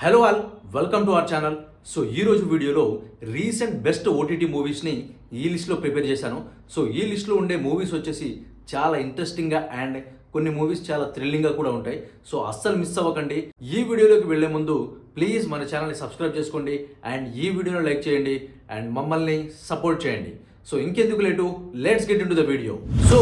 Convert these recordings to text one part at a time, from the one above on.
Hello all, welcome to our channel. So ఈరోజు వీడియోలో recent best OTT మూవీస్ని ఈ లిస్ట్లో ప్రిపేర్ చేశాను. సో ఈ లిస్ట్లో ఉండే మూవీస్ వచ్చేసి చాలా ఇంట్రెస్టింగ్గా అండ్ కొన్ని మూవీస్ చాలా థ్రిల్లింగ్గా కూడా ఉంటాయి. సో అస్సలు మిస్ అవ్వకండి. ఈ వీడియోలోకి వెళ్లే ముందు ప్లీజ్ మన ఛానల్ని సబ్స్క్రైబ్ చేసుకోండి అండ్ ఈ వీడియోని లైక్ చేయండి అండ్ మమ్మల్ని సపోర్ట్ చేయండి. సో ఇంకెందుకు late, let's get into the video. So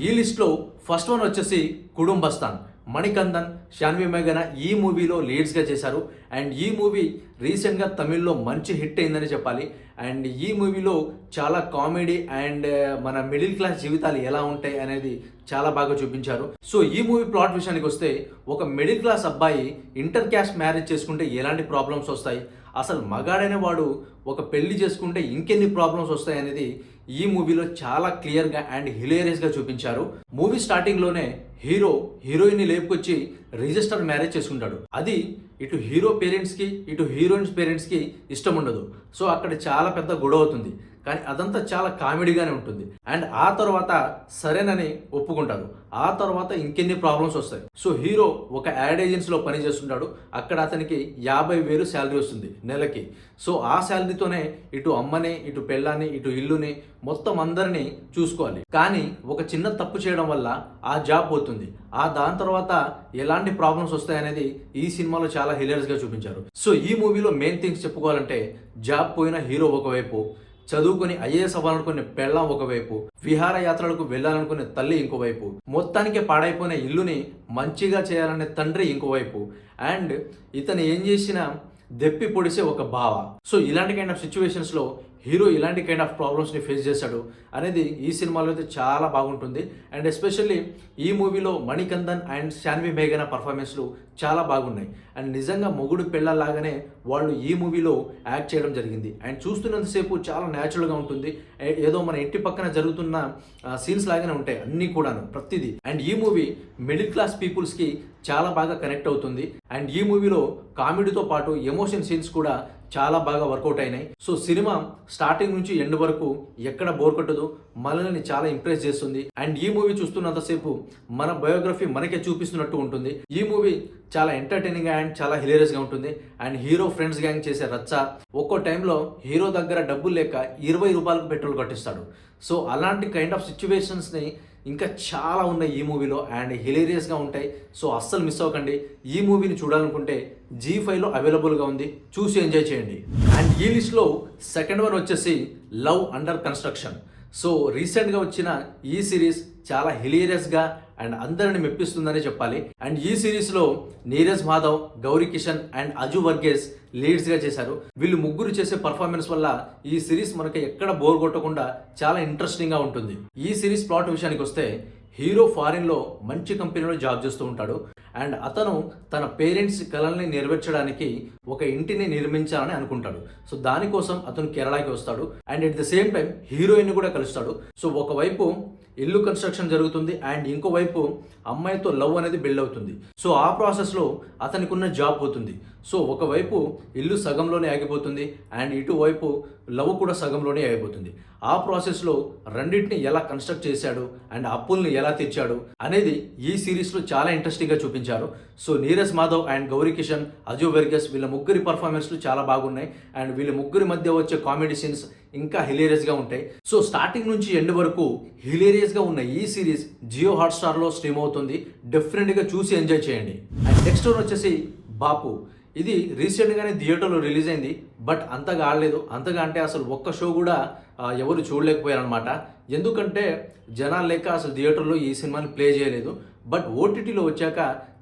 ఈ లిస్ట్లో ఫస్ట్ వన్ వచ్చేసి కుటుంబస్థాన్. మణికందన్, శాన్వి మేఘన ఈ మూవీలో లీడ్స్గా చేశారు అండ్ ఈ మూవీ రీసెంట్గా తమిళ్లో మంచి హిట్ అయిందని చెప్పాలి. అండ్ ఈ మూవీలో చాలా కామెడీ అండ్ మన మిడిల్ క్లాస్ జీవితాలు ఎలా ఉంటాయి అనేది చాలా బాగా చూపించారు. సో ఈ మూవీ ప్లాట్ విషయానికి వస్తే, ఒక మిడిల్ క్లాస్ అబ్బాయి ఇంటర్ క్యాస్ట్ మ్యారేజ్ చేసుకుంటే ఎలాంటి ప్రాబ్లమ్స్ వస్తాయి, అసలు మగాడైన వాడు ఒక పెళ్లి చేసుకుంటే ఇంకెన్ని ప్రాబ్లమ్స్ వస్తాయి అనేది ఈ మూవీలో చాలా క్లియర్గా అండ్ హిలేరియస్గా చూపించారు. మూవీ స్టార్టింగ్లోనే హీరోయిన్ని లేపుకొచ్చి రిజిస్టర్ మ్యారేజ్ చేసుకుంటాడు. అది ఇటు హీరో పేరెంట్స్కి ఇటు హీరోయిన్స్ పేరెంట్స్కి ఇష్టం ఉండదు. సో అక్కడ చాలా పెద్ద గొడవ అవుతుంది. కానీ అదంతా చాలా కామెడీగానే ఉంటుంది. అండ్ ఆ తర్వాత సరేనని ఒప్పుకుంటారు. ఆ తర్వాత ఇంకెన్ని ప్రాబ్లమ్స్ వస్తాయి. సో హీరో ఒక యాడ్ ఏజెన్సీలో పని చేస్తుంటాడు. అక్కడ అతనికి 50,000 శాలరీ వస్తుంది నెలకి. సో ఆ శాలరీతోనే ఇటు అమ్మని, ఇటు పెళ్ళాన్ని, ఇటు ఇల్లుని, మొత్తం అందరినీ చూసుకోవాలి. కానీ ఒక చిన్న తప్పు చేయడం వల్ల ఆ జాబ్ పోతుంది. దాని తర్వాత ఎలాంటి ప్రాబ్లమ్స్ వస్తాయనేది ఈ సినిమాలో చాలా హిలేరియస్గా చూపించారు. సో ఈ మూవీలో మెయిన్ థింగ్స్ చెప్పుకోవాలంటే, జాబ్ పోయిన హీరో ఒకవైపు, చదువుకుని ఐఏఎస్ అవ్వాలనుకునే పెళ్ళాం ఒకవైపు, విహారయాత్రలకు వెళ్ళాలనుకునే తల్లి ఇంకోవైపు, మొత్తానికి పాడైపోయిన ఇల్లుని మంచిగా చేయాలనే తండ్రి ఇంకోవైపు, అండ్ ఇతను ఏం చేసినా దెప్పి పొడిసే ఒక బావ. సో ఇలాంటి కైండ్ ఆఫ్ సిచ్యువేషన్స్లో హీరో ఇలాంటి కైండ్ ఆఫ్ ప్రాబ్లమ్స్ని ఫేస్ చేశాడు అనేది ఈ సినిమాలో అయితే చాలా బాగుంటుంది. అండ్ ఎస్పెషల్లీ ఈ మూవీలో మణికందన్ అండ్ శాన్వి మేఘన పర్ఫార్మెన్స్లు చాలా బాగున్నాయి. అండ్ నిజంగా మొగుడు పెళ్ళలాగానే వాళ్ళు ఈ మూవీలో యాక్ట్ చేయడం జరిగింది. అండ్ చూస్తున్నంతసేపు చాలా న్యాచురల్గా ఉంటుంది. ఏదో మన ఇంటి పక్కన జరుగుతున్న సీన్స్ లాగానే ఉంటాయి అన్నీ కూడాను, ప్రతిదీ. అండ్ ఈ మూవీ మిడిల్ క్లాస్ పీపుల్స్కి చాలా బాగా కనెక్ట్ అవుతుంది. అండ్ ఈ మూవీలో కామెడీతో పాటు ఎమోషన్ సీన్స్ కూడా చాలా బాగా వర్కౌట్ అయినాయి. సో సినిమా స్టార్టింగ్ నుంచి ఎండ్ వరకు ఎక్కడ బోర్ కొట్టదు, మనల్ని చాలా ఇంప్రెస్ చేస్తుంది. అండ్ ఈ మూవీ చూస్తున్నంతసేపు మన బయోగ్రఫీ మనకే చూపిస్తున్నట్టు ఉంటుంది. ఈ మూవీ చాలా ఎంటర్టైనింగ్ అండ్ చాలా హిలేరియస్గా ఉంటుంది. అండ్ హీరో ఫ్రెండ్స్ గ్యాంగ్ చేసే రచ్చ, ఒక్కో టైంలో హీరో దగ్గర డబ్బులు లేక 20 రూపాయలకు పెట్రోల్ కట్టిస్తాడు. సో అలాంటి కైండ్ ఆఫ్ సిచ్యువేషన్స్ని ఇంకా చాలా ఉన్నాయి ఈ మూవీలో అండ్ హిలేరియస్గా ఉంటాయి. సో అస్సలు మిస్ అవ్వకండి. ఈ మూవీని చూడాలనుకుంటే G5లో అవైలబుల్గా ఉంది, చూసి ఎంజాయ్ చేయండి. అండ్ ఈ లిస్ట్లో సెకండ్ వన్ వచ్చేసి లవ్ అండర్ కన్స్ట్రక్షన్. సో రీసెంట్గా వచ్చిన ఈ సిరీస్ చాలా హిలేరియస్గా అండ్ అందరిని మెప్పిస్తుందని చెప్పాలి. అండ్ ఈ సిరీస్లో నీరజ్ మాధవ్, గౌరీ కిషన్ అండ్ అజు వర్గేస్ లీడ్స్గా చేశారు. వీళ్ళు ముగ్గురు చేసే పర్ఫార్మెన్స్ వల్ల ఈ సిరీస్ మనకి ఎక్కడ బోర్ కొట్టకుండా చాలా ఇంట్రెస్టింగ్గా ఉంటుంది. ఈ సిరీస్ ప్లాట్ విషయానికి వస్తే, హీరో ఫారిన్లో మంచి కంపెనీలో జాబ్ చేస్తూ ఉంటాడు. అండ్ అతను తన పేరెంట్స్ కలల్ని నెరవేర్చడానికి ఒక ఇంటిని నిర్మించాలని అనుకుంటాడు. సో దానికోసం అతను కేరళకి వస్తాడు. And at the same time heroine కూడా కలుస్తాడు. సో ఒకవైపు ఇల్లు కన్స్ట్రక్షన్ జరుగుతుంది అండ్ ఇంకోవైపు అమ్మాయితో లవ్ అనేది బిల్డ్ అవుతుంది. సో ఆ ప్రాసెస్లో అతనికి ఉన్న జాబ్ పోతుంది. సో ఒకవైపు ఇల్లు సగంలోనే ఆగిపోతుంది అండ్ ఇటువైపు లవ్ కూడా సగంలోనే ఆగిపోతుంది. ఆ ప్రాసెస్లో రెండింటిని ఎలా కన్స్ట్రక్ట్ చేశాడు అండ్ అప్పుల్ని ఎలా తెచ్చాడు అనేది ఈ సిరీస్లో చాలా ఇంట్రెస్టింగ్గా చూపించారు. సో నీరజ్ మాధవ్ అండ్ గౌరీ కిషన్, అజు వెర్గస్ వీళ్ళ ముగ్గురి పర్ఫార్మెన్స్లు చాలా బాగున్నాయి. అండ్ వీళ్ళ ముగ్గురి మధ్య వచ్చే కామెడీ సీన్స్ ఇంకా హిలేరియస్గా ఉంటాయి. సో స్టార్టింగ్ నుంచి ఎండ్ వరకు హిలేరియస్గా ఉన్న ఈ సిరీస్ జియో హాట్స్టార్లో స్ట్రీమ్ అవుతుంది. డెఫినెట్గా చూసి ఎంజాయ్ చేయండి. అండ్ నెక్స్ట్ వన్ వచ్చేసి బాపు. ఇది రీసెంట్గానే థియేటర్లో రిలీజ్ అయింది. బట్ అంతగా ఆడలేదు. అంతగా అంటే అసలు ఒక్క షో కూడా ఎవరు చూడలేకపోయారనమాట. ఎందుకంటే జనాలు లేక అసలు థియేటర్లో ఈ సినిమాని ప్లే చేయలేదు. బట్ ఓటీటీలో వచ్చాక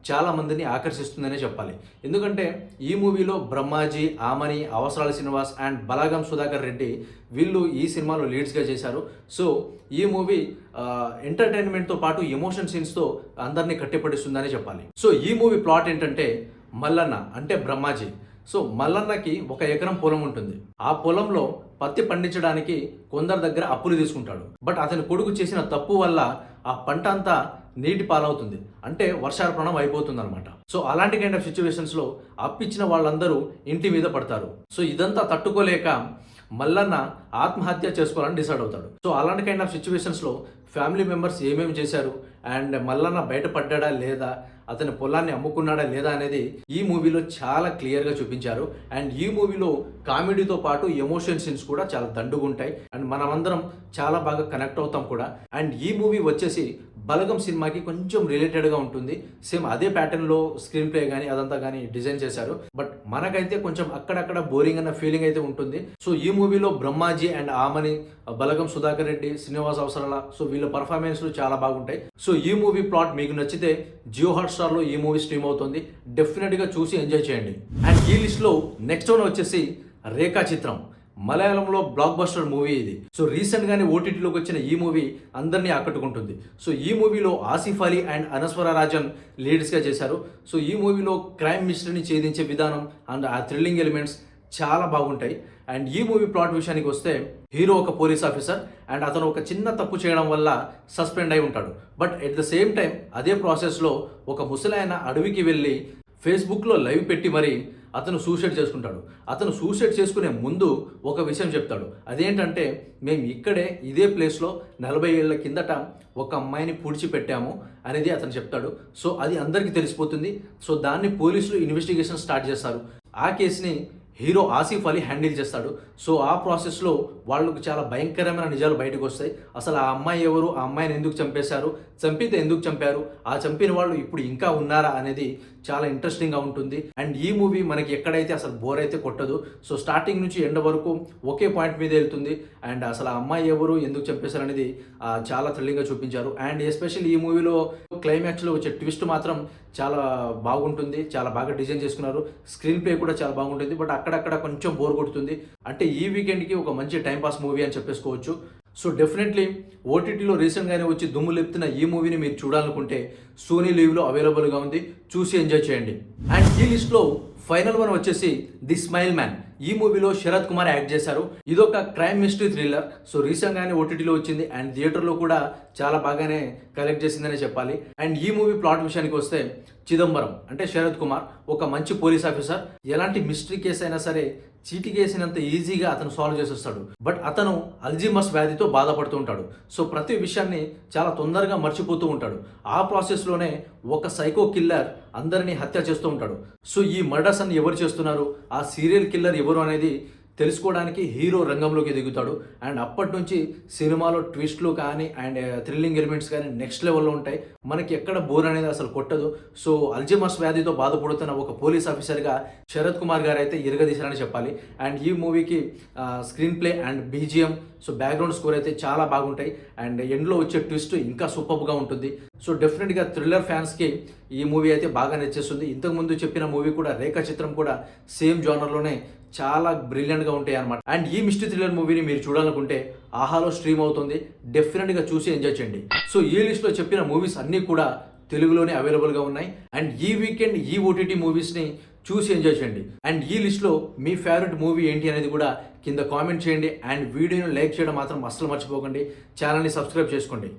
చాలా మందిని ఆకర్షిస్తుందనే చెప్పాలి. ఎందుకంటే ఈ మూవీలో బ్రహ్మాజీ, ఆమని, అవసరాల శ్రీనివాస్ అండ్ బలగం సుధాకర్ రెడ్డి వీళ్ళు ఈ సినిమాలో లీడ్స్గా చేశారు. సో ఈ మూవీ ఎంటర్టైన్మెంట్తో పాటు ఎమోషన్ సీన్స్తో అందరినీ కట్టిపడిస్తుందనే చెప్పాలి. సో ఈ మూవీ ప్లాట్ ఏంటంటే, మల్లన్న అంటే బ్రహ్మాజీ. సో మల్లన్నకి 1 ఎకరం పొలం ఉంటుంది. ఆ పొలంలో పత్తి పండించడానికి కొందరి దగ్గర అప్పులు తీసుకుంటాడు. బట్ అతని కొడుకు చేసిన తప్పు వల్ల ఆ పంట అంతా నీటి పాలవుతుంది. అంటే వర్షార్పణం అయిపోతుంది అనమాట. సో అలాంటి కైండ్ ఆఫ్ సిచ్యువేషన్స్లో అప్పిచ్చిన వాళ్ళందరూ ఇంటి మీద పడతారు. సో ఇదంతా తట్టుకోలేక మల్లన్న ఆత్మహత్య చేసుకోవాలని డిసైడ్ అవుతాడు. సో అలాంటి కైండ్ ఆఫ్ సిచ్యువేషన్స్లో ఫ్యామిలీ మెంబర్స్ ఏమేమి చేశారు అండ్ మల్లన్న బయటపడ్డా లేదా అతని పొలాన్ని అమ్ముకున్నాడా లేదా అనేది ఈ మూవీలో చాలా క్లియర్గా చూపించారు. అండ్ ఈ మూవీలో కామెడీతో పాటు ఎమోషన్ సీన్స్ కూడా చాలా దండుగుంటాయి అండ్ మనమందరం చాలా బాగా కనెక్ట్ అవుతాం కూడా. అండ్ ఈ మూవీ వచ్చేసి బలగం సినిమాకి కొంచెం రిలేటెడ్గా ఉంటుంది. సేమ్ అదే ప్యాటర్న్లో స్క్రీన్ ప్లే కానీ అదంతా కానీ డిజైన్ చేశారు. బట్ మనకైతే కొంచెం అక్కడక్కడ బోరింగ్ అన్న ఫీలింగ్ అయితే ఉంటుంది. సో ఈ మూవీలో బ్రహ్మాజీ అండ్ ఆమని, బలగం సుధాకర్ రెడ్డి, శ్రీనివాస్ అవసరాల, సో వీళ్ళ పర్ఫార్మెన్స్లు చాలా బాగుంటాయి. సో ఈ మూవీ ప్లాట్ మీకు నచ్చితే జియో హాట్స్టార్లో ఈ మూవీ స్ట్రీమ్ అవుతుంది. డెఫినెట్గా చూసి ఎంజాయ్ చేయండి. అండ్ ఈ లిస్ట్లో నెక్స్ట్ వన్ వచ్చేసి రేఖా చిత్రం. మలయాళంలో బ్లాక్ బస్టర్ మూవీ ఇది. సో రీసెంట్ గానే ఓటీటీలోకి వచ్చిన ఈ మూవీ అందరినీ ఆకట్టుకుంటుంది. సో ఈ మూవీలో ఆసిఫ్ అలీ అండ్ అనస్వర రాజన్ లీడ్స్గా చేశారు. సో ఈ మూవీలో క్రైమ్ మిస్టరీని ఛేదించే విధానం అండ్ ఆ థ్రిల్లింగ్ ఎలిమెంట్స్ చాలా బాగుంటాయి. అండ్ ఈ మూవీ ప్లాట్ విషయానికి వస్తే హీరో ఒక పోలీస్ ఆఫీసర్ అండ్ అతను ఒక చిన్న తప్పు చేయడం వల్ల సస్పెండ్ అయి ఉంటాడు. But at the same time అదే ప్రాసెస్లో ఒక ముసలాయన అడవికి వెళ్ళి ఫేస్బుక్లో లైవ్ పెట్టి మరి అతను సూసైడ్ చేసుకుంటాడు. అతను సూసైడ్ చేసుకునే ముందు ఒక విషయం చెప్తాడు. అదేంటంటే, మేము ఇక్కడే ఇదే ప్లేస్లో 40 ఏళ్ల కిందట ఒక అమ్మాయిని పూడ్చిపెట్టాము అనేది అతను చెప్తాడు. సో అది అందరికీ తెలిసిపోతుంది. సో దాన్ని పోలీసులు ఇన్వెస్టిగేషన్ స్టార్ట్ చేస్తారు. ఆ కేసుని హీరో ఆసిఫ్ అలీ హ్యాండిల్ చేస్తాడు. సో ఆ ప్రాసెస్లో వాళ్ళకు చాలా భయంకరమైన నిజాలు బయటకు వస్తాయి. అసలు ఆ అమ్మాయి ఎవరు, ఆ అమ్మాయిని ఎందుకు చంపేశారు, చంపితే ఎందుకు చంపారు, ఆ చంపిన వాళ్ళు ఇప్పుడు ఇంకా ఉన్నారా అనేది చాలా ఇంట్రెస్టింగ్గా ఉంటుంది. అండ్ ఈ మూవీ మనకి ఎక్కడైతే అసలు బోర్ అయితే కొట్టదు. సో స్టార్టింగ్ నుంచి ఎండ్ వరకు ఒకే పాయింట్ మీద వెళ్తుంది. అండ్ అసలు ఆ అమ్మాయి ఎవరు, ఎందుకు చంపేశారు అనేది చాలా థ్రిల్లింగ్గా చూపించారు. అండ్ ఎస్పెషల్లీ ఈ మూవీలో క్లైమాక్స్లో వచ్చే ట్విస్ట్ మాత్రం చాలా బాగుంటుంది. చాలా బాగా డిజైన్ చేసుకున్నారు. స్క్రీన్ ప్లే కూడా చాలా బాగుంటుంది. బట్ అక్కడక్కడ కొంచెం బోర్ కొడుతుంది. అంటే ఈ వీకెండ్కి ఒక మంచి టైంపాస్ మూవీ అని చెప్పేసుకోవచ్చు. సో డెఫినెట్లీ ఓటీటీలో రీసెంట్గానే వచ్చి దుమ్ము లేపుతున్న ఈ మూవీని మీరు చూడాలనుకుంటే సోనీ లీవ్లో అవైలబుల్గా ఉంది. చూసి ఎంజాయ్ చేయండి. అండ్ ఈ లిస్ట్లో ఫైనల్ వన్ వచ్చేసి ది స్మైల్ మ్యాన్. ఈ మూవీలో శరత్ కుమార్ యాక్ట్ చేశారు. ఇదొక క్రైమ్ మిస్టరీ థ్రిల్లర్. సో రీసెంట్గానే ఓటీటీలో వచ్చింది అండ్ థియేటర్లో కూడా చాలా బాగానే కలెక్ట్ చేసిందనే చెప్పాలి. అండ్ ఈ మూవీ ప్లాట్ విషయానికి వస్తే చిదంబరం అంటే శరత్ కుమార్ ఒక మంచి పోలీస్ ఆఫీసర్. ఎలాంటి మిస్టరీ కేసు అయినా సరే చీటీ కేసినంత ఈజీగా అతను సాల్వ్ చేసేస్తాడు. బట్ అతను అల్జీమర్స్ వ్యాధితో బాధపడుతూ ఉంటాడు. సో ప్రతి విషయాన్ని చాలా తొందరగా మర్చిపోతూ ఉంటాడు. ఆ ప్రాసెస్లోనే ఒక సైకో కిల్లర్ అందరినీ హత్య చేస్తూ ఉంటాడు. సో ఈ మర్డర్స్ అన్ని ఎవరు చేస్తున్నారు, ఆ సీరియల్ కిల్లర్ ఎవరు అనేది తెలుసుకోవడానికి హీరో రంగంలోకి దిగుతాడు. అండ్ అప్పటి నుంచి సినిమాలో ట్విస్ట్లు కానీ అండ్ థ్రిల్లింగ్ ఎలిమెంట్స్ కానీ నెక్స్ట్ లెవెల్లో ఉంటాయి. మనకి ఎక్కడ బోర్ అనేది అసలు కొట్టదు. సో అల్జీమర్స్ వ్యాధితో బాధపడుతున్న ఒక పోలీస్ ఆఫీసర్గా శరత్ కుమార్ గారు అయితే ఇరగదీశారని చెప్పాలి. అండ్ ఈ మూవీకి screen play and BGM, so background score అయితే చాలా బాగుంటాయి. అండ్ ఎండ్లో వచ్చే ట్విస్ట్ ఇంకా సూపర్గా ఉంటుంది. సో డెఫినెట్గా థ్రిల్లర్ ఫ్యాన్స్కి ఈ మూవీ అయితే బాగా నచ్చేస్తుంది. ఇంతకుముందు చెప్పిన మూవీ కూడా రేఖా చిత్రం కూడా సేమ్ జోనర్లోనే చాలా బ్రిలియంట్గా ఉంటాయి అనమాట. అండ్ ఈ మిస్టరీ థ్రిల్లర్ మూవీని మీరు చూడాలనుకుంటే ఆహాలో స్ట్రీమ్ అవుతుంది. డెఫినెట్గా చూసి ఎంజాయ్ చేయండి. సో ఈ లిస్ట్లో చెప్పిన మూవీస్ అన్నీ కూడా తెలుగులోనే అవైలబుల్గా ఉన్నాయి. అండ్ ఈ వీకెండ్ ఈ ఓటీటీ మూవీస్ని చూసి ఎంజాయ్ చేయండి. అండ్ ఈ లిస్ట్లో మీ ఫేవరెట్ మూవీ ఏంటి అనేది కూడా కింద కామెంట్ చేయండి. అండ్ వీడియోని లైక్ చేయడం మాత్రం అస్సలు మర్చిపోకండి. ఛానల్ని సబ్స్క్రైబ్ చేసుకోండి.